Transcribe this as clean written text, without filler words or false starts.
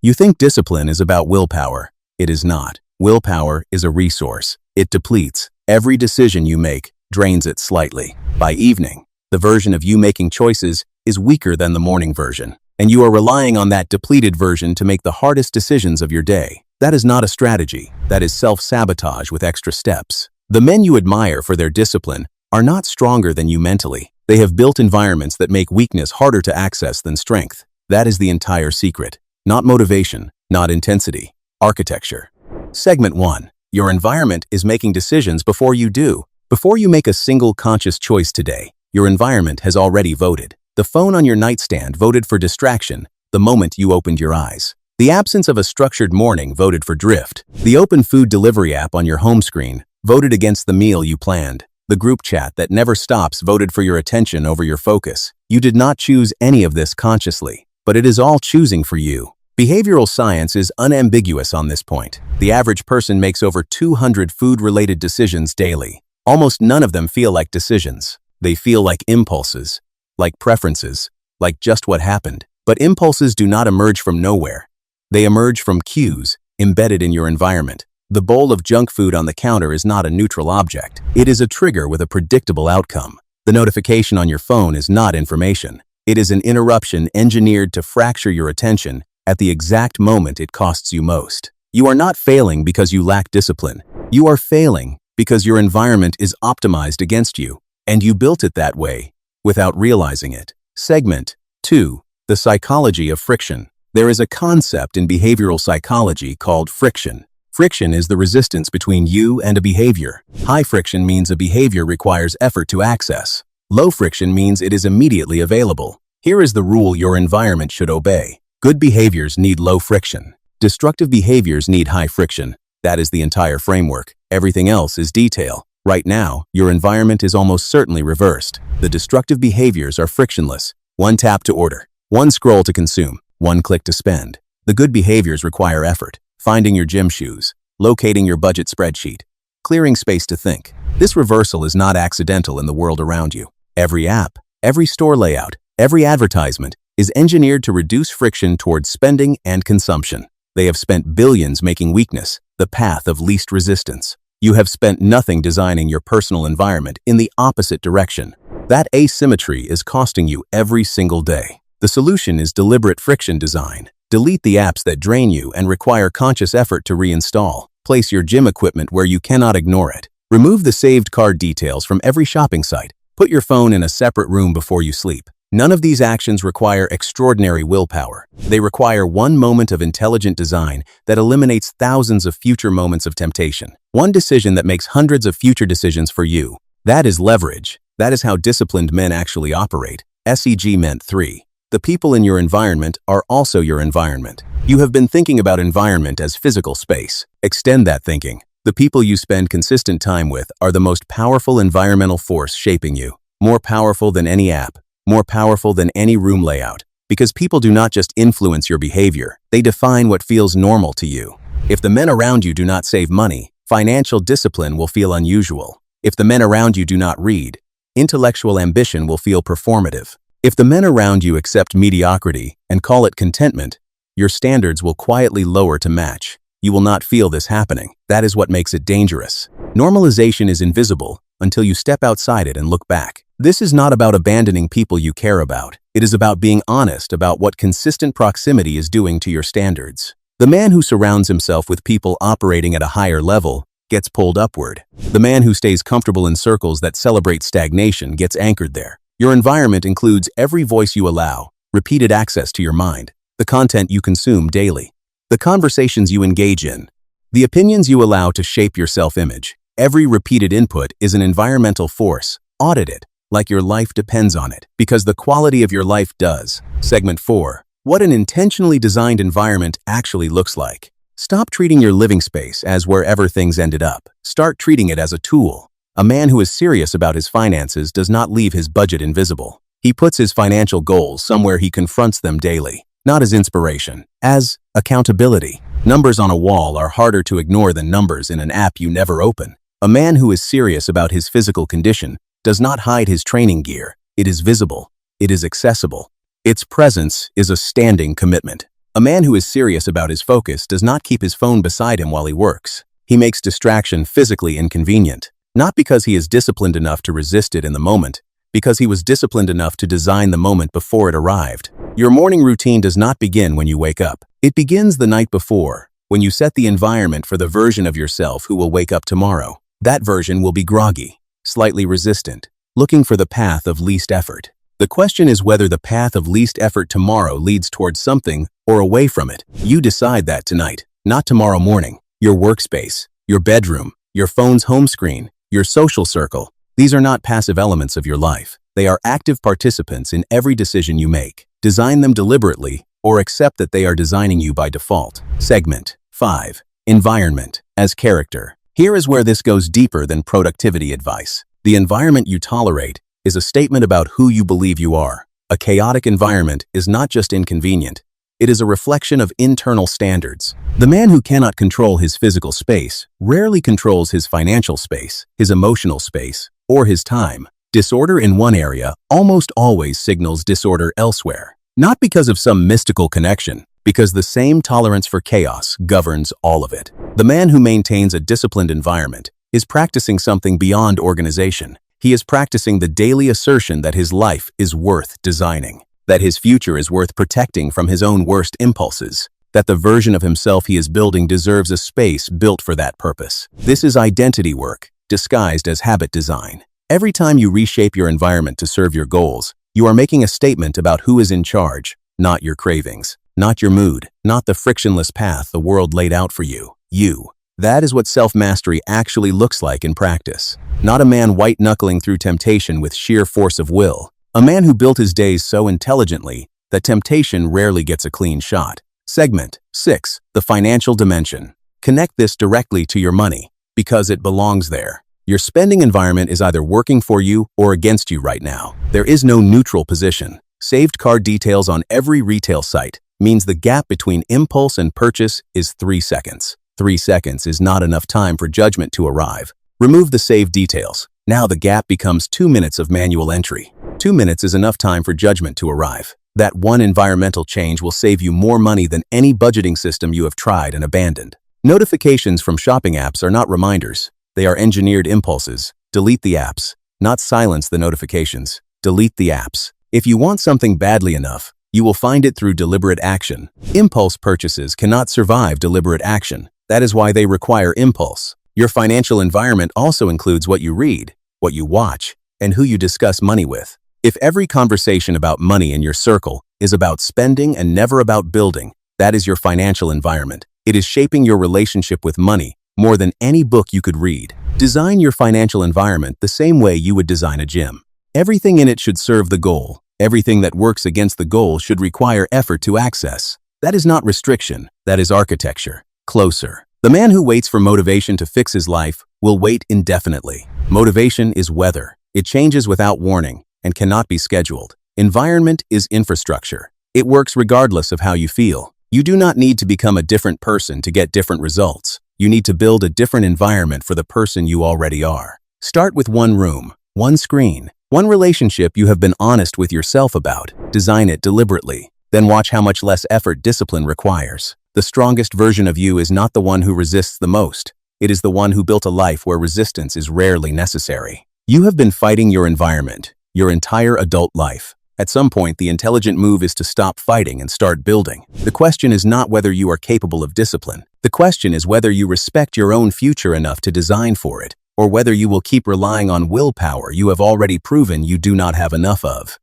You think discipline is about willpower. It is not. Willpower is a resource. It depletes. Every decision you make drains it slightly. By evening, the version of you making choices is weaker than the morning version, and you are relying on that depleted version to make the hardest decisions of your day. That is not a strategy. That is self-sabotage with extra steps. The men you admire for their discipline are not stronger than you mentally. They have built environments that make weakness harder to access than strength. That is the entire secret. Not motivation, not intensity. Architecture. Segment 1. Your environment is making decisions before you do. Before you make a single conscious choice today, your environment has already voted. The phone on your nightstand voted for distraction the moment you opened your eyes. The absence of a structured morning voted for drift. The open food delivery app on your home screen voted against the meal you planned. The group chat that never stops voted for your attention over your focus. You did not choose any of this consciously, but it is all choosing for you. Behavioral science is unambiguous on this point. The average person makes over 200 food-related decisions daily. Almost none of them feel like decisions. They feel like impulses, like preferences, like just what happened. But impulses do not emerge from nowhere. They emerge from cues embedded in your environment. The bowl of junk food on the counter is not a neutral object. It is a trigger with a predictable outcome. The notification on your phone is not information. It is an interruption engineered to fracture your attention at the exact moment it costs you most. You are not failing because you lack discipline. You are failing because your environment is optimized against you, and you built it that way without realizing it. Segment 2. The psychology of friction. There is a concept in behavioral psychology called friction. Friction is the resistance between you and a behavior. High friction means a behavior requires effort to access. Low friction means it is immediately available. Here is the rule your environment should obey. Good behaviors need low friction. Destructive behaviors need high friction. That is the entire framework. Everything else is detail. Right now, your environment is almost certainly reversed. The destructive behaviors are frictionless. One tap to order. One scroll to consume. One click to spend. The good behaviors require effort. Finding your gym shoes. Locating your budget spreadsheet. Clearing space to think. This reversal is not accidental in the world around you. Every app, every store layout, every advertisement is engineered to reduce friction towards spending and consumption. They have spent billions making weakness the path of least resistance. You have spent nothing designing your personal environment in the opposite direction. That asymmetry is costing you every single day. The solution is deliberate friction design. Delete the apps that drain you and require conscious effort to reinstall. Place your gym equipment where you cannot ignore it. Remove the saved card details from every shopping site. Put your phone in a separate room before you sleep. None of these actions require extraordinary willpower. They require one moment of intelligent design that eliminates thousands of future moments of temptation. One decision that makes hundreds of future decisions for you. That is leverage. That is how disciplined men actually operate. Segment 3. The people in your environment are also your environment. You have been thinking about environment as physical space. Extend that thinking. The people you spend consistent time with are the most powerful environmental force shaping you. More powerful than any app. More powerful than any room layout. Because people do not just influence your behavior, they define what feels normal to you. If the men around you do not save money, financial discipline will feel unusual. If the men around you do not read, intellectual ambition will feel performative. If the men around you accept mediocrity and call it contentment, your standards will quietly lower to match. You will not feel this happening. That is what makes it dangerous. Normalization is invisible until you step outside it and look back. This is not about abandoning people you care about. It is about being honest about what consistent proximity is doing to your standards. The man who surrounds himself with people operating at a higher level gets pulled upward. The man who stays comfortable in circles that celebrate stagnation gets anchored there. Your environment includes every voice you allow, repeated access to your mind, the content you consume daily, the conversations you engage in, the opinions you allow to shape your self-image. Every repeated input is an environmental force. Audit it, like your life depends on it, because the quality of your life does. Segment 4. What an intentionally designed environment actually looks like. Stop treating your living space as wherever things ended up. Start treating it as a tool. A man who is serious about his finances does not leave his budget invisible. He puts his financial goals somewhere he confronts them daily, not as inspiration, as accountability. Numbers on a wall are harder to ignore than numbers in an app you never open. A man who is serious about his physical condition does not hide his training gear. It is visible. It is accessible. Its presence is a standing commitment. A man who is serious about his focus does not keep his phone beside him while he works. He makes distraction physically inconvenient, not because he is disciplined enough to resist it in the moment, because he was disciplined enough to design the moment before it arrived. Your morning routine does not begin when you wake up. It begins the night before, when you set the environment for the version of yourself who will wake up tomorrow. That version will be groggy, slightly resistant, looking for the path of least effort. The question is whether the path of least effort tomorrow leads towards something or away from it. You decide that tonight, not tomorrow morning. Your workspace, your bedroom, your phone's home screen, your social circle. These are not passive elements of your life. They are active participants in every decision you make. Design them deliberately or accept that they are designing you by default. Segment 5. Environment as character. Here is where this goes deeper than productivity advice. The environment you tolerate is a statement about who you believe you are. A chaotic environment is not just inconvenient. It is a reflection of internal standards. The man who cannot control his physical space rarely controls his financial space, his emotional space, or his time. Disorder in one area almost always signals disorder elsewhere. Not because of some mystical connection, because the same tolerance for chaos governs all of it. The man who maintains a disciplined environment is practicing something beyond organization. He is practicing the daily assertion that his life is worth designing, that his future is worth protecting from his own worst impulses, that the version of himself he is building deserves a space built for that purpose. This is identity work, disguised as habit design. Every time you reshape your environment to serve your goals, you are making a statement about who is in charge, not your cravings, not your mood, not the frictionless path the world laid out for you. You. That is what self-mastery actually looks like in practice. Not a man white-knuckling through temptation with sheer force of will. A man who built his days so intelligently that temptation rarely gets a clean shot. Segment 6. The financial dimension. Connect this directly to your money, because it belongs there. Your spending environment is either working for you or against you right now. There is no neutral position. Saved card details on every retail site means the gap between impulse and purchase is 3 seconds. 3 seconds is not enough time for judgment to arrive. Remove the saved details. Now the gap becomes 2 minutes of manual entry. 2 minutes is enough time for judgment to arrive. That one environmental change will save you more money than any budgeting system you have tried and abandoned. Notifications from shopping apps are not reminders. They are engineered impulses. Delete the apps. Not silence the notifications. Delete the apps. If you want something badly enough, you will find it through deliberate action. Impulse purchases cannot survive deliberate action. That is why they require impulse. Your financial environment also includes what you read, what you watch, and who you discuss money with. If every conversation about money in your circle is about spending and never about building, that is your financial environment. It is shaping your relationship with money more than any book you could read. Design your financial environment the same way you would design a gym. Everything in it should serve the goal. Everything that works against the goal should require effort to access. That is not restriction. That is architecture. Closer. The man who waits for motivation to fix his life will wait indefinitely. Motivation is weather. It changes without warning and cannot be scheduled. Environment is infrastructure. It works regardless of how you feel. You do not need to become a different person to get different results. You need to build a different environment for the person you already are. Start with one room, one screen, one relationship you have been honest with yourself about. Design it deliberately. Then watch how much less effort discipline requires. The strongest version of you is not the one who resists the most. It is the one who built a life where resistance is rarely necessary. You have been fighting your environment, your entire adult life. At some point, the intelligent move is to stop fighting and start building. The question is not whether you are capable of discipline. The question is whether you respect your own future enough to design for it, or whether you will keep relying on willpower you have already proven you do not have enough of.